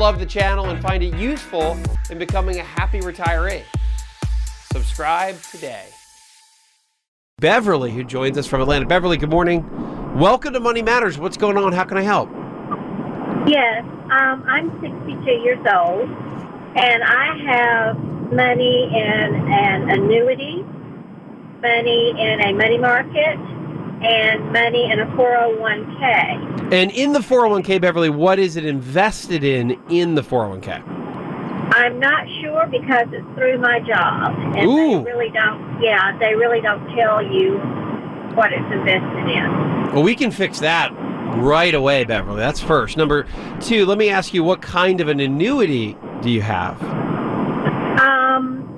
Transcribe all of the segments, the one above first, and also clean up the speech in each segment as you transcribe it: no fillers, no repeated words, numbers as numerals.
love the channel and find it useful in becoming a happy retiree. Subscribe today. Beverly, who joins us from Atlanta. Beverly, good morning. Welcome to Money Matters. What's going on? How can I help? Yes, I'm 62 years old, and I have money in an annuity, money in a money market, and money in a 401k. And in the 401k, Beverly, what is it invested in the 401k? I'm not sure because it's through my job, and Ooh. they really don't tell you what it's invested in. Well, we can fix that right away, Beverly. That's first. Number two, let me ask you, what kind of an annuity do you have?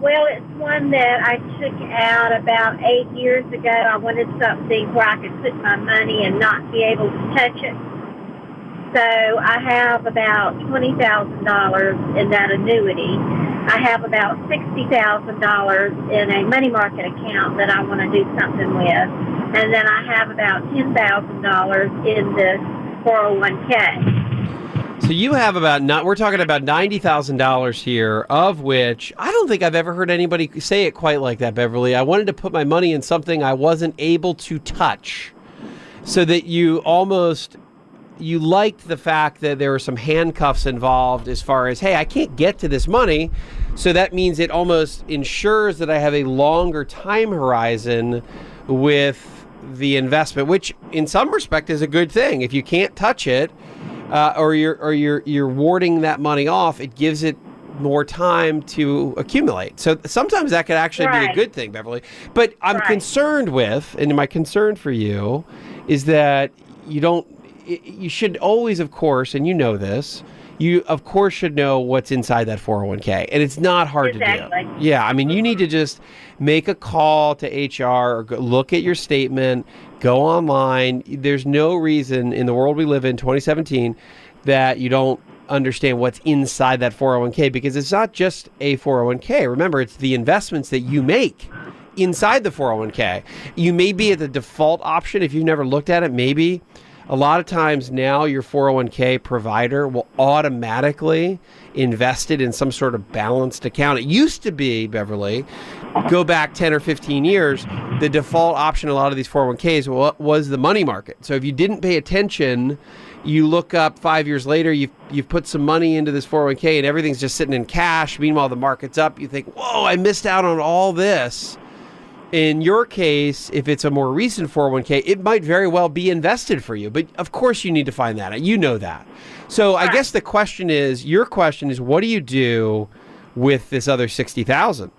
Well, it's one that I took out about 8 years ago. I wanted something where I could put my money and not be able to touch it. So I have about $20,000 in that annuity. I have about $60,000 in a money market account that I want to do something with. And then I have about $10,000 in the 401k. So you have we're talking about $90,000 here, of which I don't think I've ever heard anybody say it quite like that, Beverly. I wanted to put my money in something I wasn't able to touch, so that you liked the fact that there were some handcuffs involved as far as, hey, I can't get to this money. So that means it almost ensures that I have a longer time horizon with the investment, which in some respect is a good thing. If you can't touch it, or you're warding that money off, it gives it more time to accumulate. So sometimes that could actually be a good thing, Beverly. But I'm concerned with, and my concern for you is that you should always, of course, and you know this, you of course should know what's inside that 401k, and it's not hard to do. Yeah, I mean, you need to just make a call to HR or look at your statement, go online. There's no reason in the world we live in, 2017, that you don't understand what's inside that 401k, because it's not just a 401k. Remember, it's the investments that you make inside the 401k. You may be at the default option if you've never looked at it, maybe. A lot of times now your 401k provider will automatically invest it in some sort of balanced account. It used to be, Beverly, go back 10 or 15 years, the default option in a lot of these 401ks was the money market. So if you didn't pay attention, you look up 5 years later, you've put some money into this 401k and everything's just sitting in cash. Meanwhile, the market's up. You think, whoa, I missed out on all this. In your case, if it's a more recent 401k, it might very well be invested for you. But of course you need to find that out. You know that. So I guess your question is, what do you do with this other $60,000?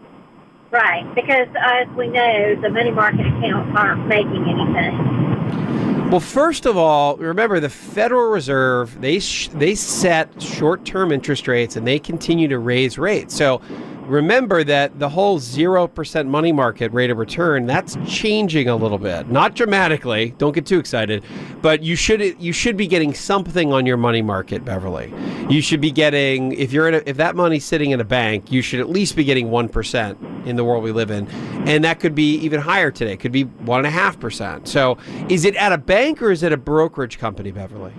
Right, because as we know, the money market accounts aren't making anything. Well, first of all, remember the Federal Reserve, they set short-term interest rates and they continue to raise rates. So remember that the whole 0% money market rate of return, that's changing a little bit. Not dramatically, don't get too excited, but you should be getting something on your money market, Beverly. You should be getting, if that money's sitting in a bank, you should at least be getting 1% in the world we live in. And that could be even higher today. It could be 1.5%. So is it at a bank or is it a brokerage company, Beverly?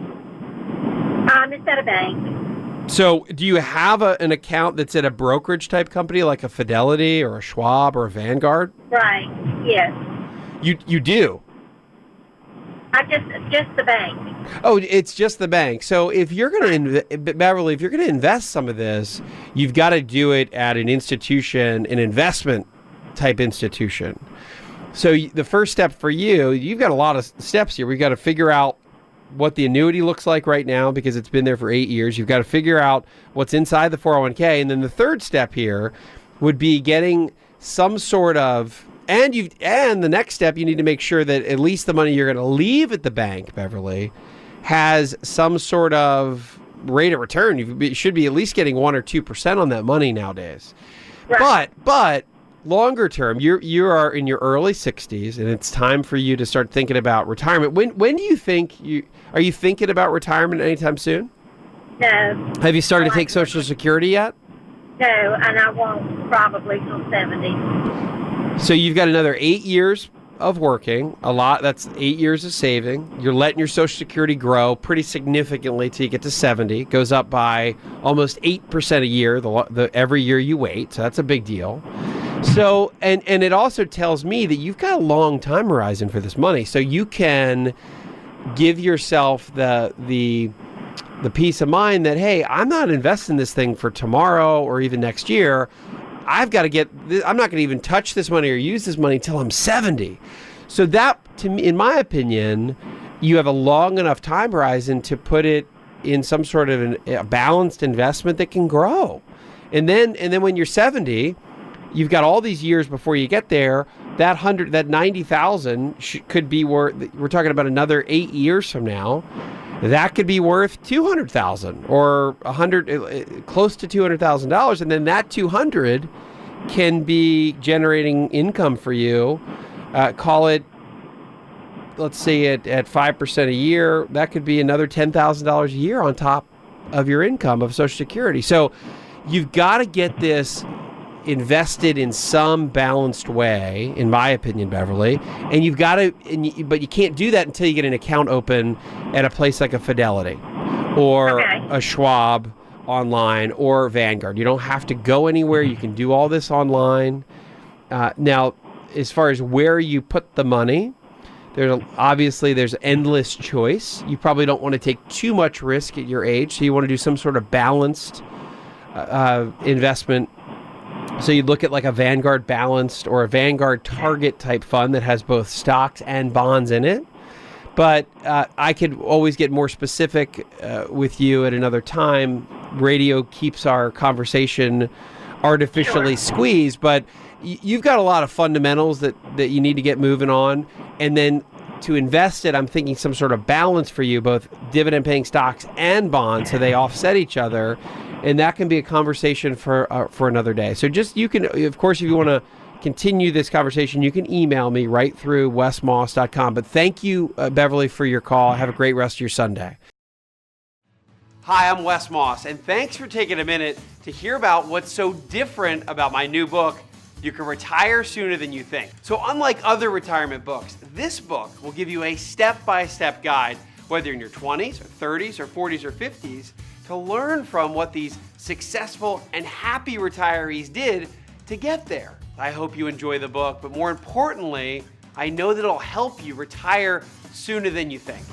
It's at a bank. So do you have an account that's at a brokerage type company like a Fidelity or a Schwab or a Vanguard? Right, yes. You do? Just the bank. Oh, it's just the bank. So if you're going to, Beverly, if you're going to invest some of this, you've got to do it at an institution, an investment type institution. So the first step for you've got a lot of steps here. We've got to figure out what the annuity looks like right now because it's been there for 8 years. You've got to figure out what's inside the 401k. And then the third step here would be getting some sort of, and the next step, you need to make sure that at least the money you're going to leave at the bank, Beverly, has some sort of rate of return. You should be at least getting 1 or 2% on that money nowadays. Right. But longer term, you are in your early 60s, and it's time for you to start thinking about retirement. When do you think are you thinking about retirement anytime soon? No. Have you started to take Social Security yet? No, and I won't probably till 70. So you've got another 8 years of working, that's 8 years of saving. You're letting your Social Security grow pretty significantly till you get to 70. It goes up by almost 8% a year every year you wait. So that's a big deal. So, and it also tells me that you've got a long time horizon for this money. So you can give yourself the peace of mind that, hey, I'm not investing this thing for tomorrow or even next year. I'm not going to even touch this money or use this money until I'm 70. So that, to me, in my opinion, you have a long enough time horizon to put it in some sort of a balanced investment that can grow. And then when you're 70, you've got all these years before you get there. That 90,000 could be worth, we're talking about another 8 years from now. That could be worth $200,000 or close to $200,000, and then that 200 can be generating income for you. Call it, let's say at 5% a year, that could be another $10,000 a year on top of your income of Social Security. So you've got to get this invested in some balanced way, in my opinion, Beverly. And you've got to, but you can't do that until you get an account open at a place like a Fidelity or a Schwab online or Vanguard. You don't have to go anywhere. You can do all this online. Now, as far as where you put the money, there's endless choice. You probably don't want to take too much risk at your age, so you want to do some sort of balanced investment. So you'd look at like a Vanguard balanced or a Vanguard target type fund that has both stocks and bonds in it. But I could always get more specific with you at another time. Radio keeps our conversation artificially squeezed, but you've got a lot of fundamentals that you need to get moving on. And then to invest it, I'm thinking some sort of balance for you, both dividend paying stocks and bonds, so they offset each other. And that can be a conversation for another day. So you can, of course, if you want to continue this conversation, you can email me right through wesmoss.com. But thank you, Beverly, for your call. Have a great rest of your Sunday. Hi, I'm Wes Moss, and thanks for taking a minute to hear about what's so different about my new book, You Can Retire Sooner Than You Think. So unlike other retirement books, this book will give you a step-by-step guide, whether you're in your 20s or 30s or 40s or 50s, to learn from what these successful and happy retirees did to get there. I hope you enjoy the book, but more importantly, I know that it'll help you retire sooner than you think.